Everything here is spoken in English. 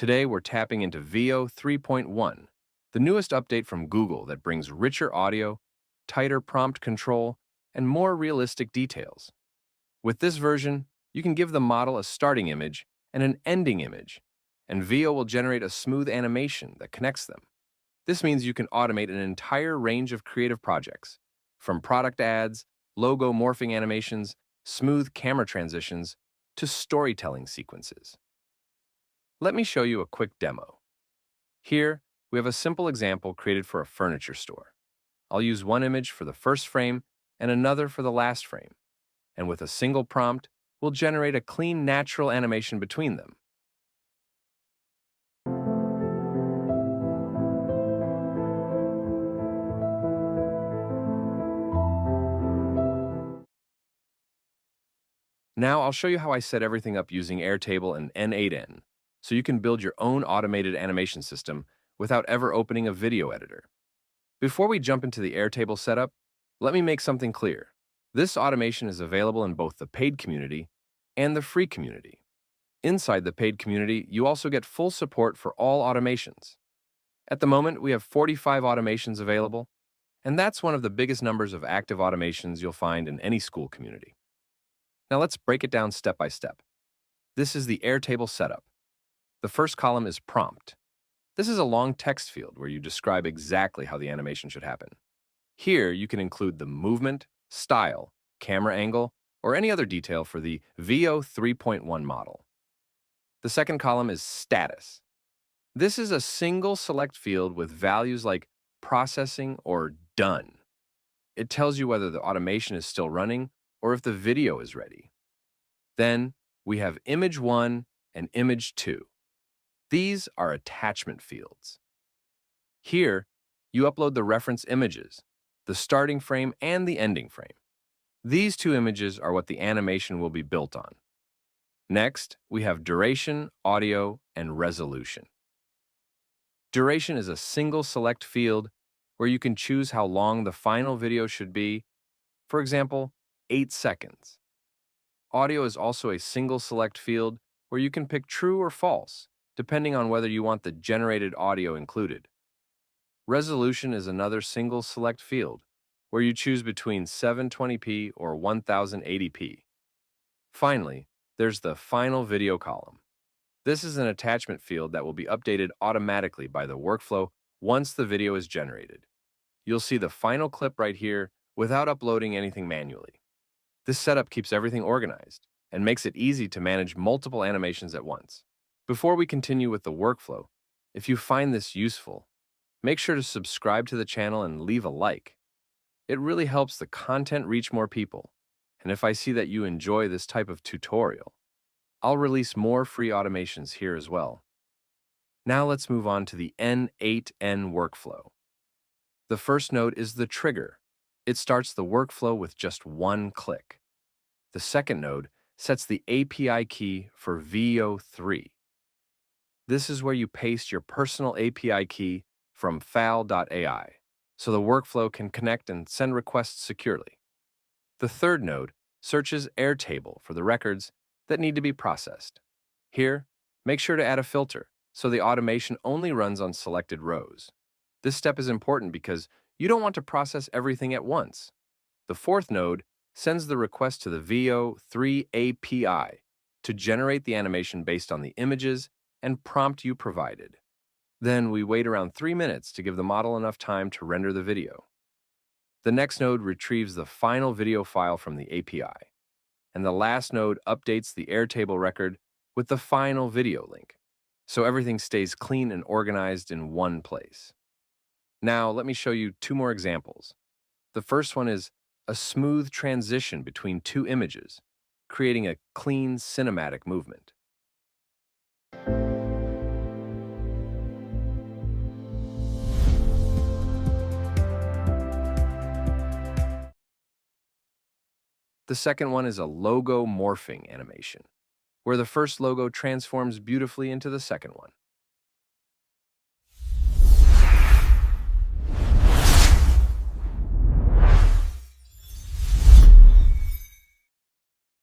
Today, we're tapping into Veo 3.1, the newest update from Google that brings richer audio, tighter prompt control, and more realistic details. With this version, you can give the model a starting image and an ending image, and Veo will generate a smooth animation that connects them. This means you can automate an entire range of creative projects, from product ads, logo morphing animations, smooth camera transitions, to storytelling sequences. Let me show you a quick demo. Here, we have a simple example created for a furniture store. I'll use one image for the first frame and another for the last frame. And with a single prompt, we'll generate a clean, natural animation between them. Now I'll show you how I set everything up using Airtable and n8n, so you can build your own automated animation system without ever opening a video editor. Before we jump into the Airtable setup, let me make something clear. This automation is available in both the paid community and the free community. Inside the paid community, you also get full support for all automations. At the moment, we have 45 automations available, and that's one of the biggest numbers of active automations you'll find in any school community. Now let's break it down step by step. This is the Airtable setup. The first column is prompt. This is a long text field where you describe exactly how the animation should happen. Here, you can include the movement, style, camera angle, or any other detail for the Veo 3.1 model. The second column is status. This is a single select field with values like processing or done. It tells you whether the automation is still running or if the video is ready. Then we have image 1 and image 2. These are attachment fields. Here, you upload the reference images, the starting frame and the ending frame. These two images are what the animation will be built on. Next, we have duration, audio, and resolution. Duration is a single select field where you can choose how long the final video should be, for example, 8 seconds. Audio is also a single select field where you can pick true or false, depending on whether you want the generated audio included. Resolution is another single select field where you choose between 720p or 1080p. Finally, there's the final video column. This is an attachment field that will be updated automatically by the workflow once the video is generated. You'll see the final clip right here without uploading anything manually. This setup keeps everything organized and makes it easy to manage multiple animations at once. Before we continue with the workflow, if you find this useful, make sure to subscribe to the channel and leave a like. It really helps the content reach more people, and if I see that you enjoy this type of tutorial, I'll release more free automations here as well. Now let's move on to the n8n workflow. The first node is the trigger. It starts the workflow with just one click. The second node sets the API key for Veo 3. This is where you paste your personal API key from fal.ai, so the workflow can connect and send requests securely. The third node searches Airtable for the records that need to be processed. Here, make sure to add a filter so the automation only runs on selected rows. This step is important because you don't want to process everything at once. The fourth node sends the request to the Veo 3 API to generate the animation based on the images and prompt you provided. Then we wait around 3 minutes to give the model enough time to render the video. The next node retrieves the final video file from the API, and the last node updates the Airtable record with the final video link, so everything stays clean and organized in one place. Now, let me show you 2 more examples. The first one is a smooth transition between 2 images, creating a clean cinematic movement. The second one is a logo morphing animation, where the first logo transforms beautifully into the second one.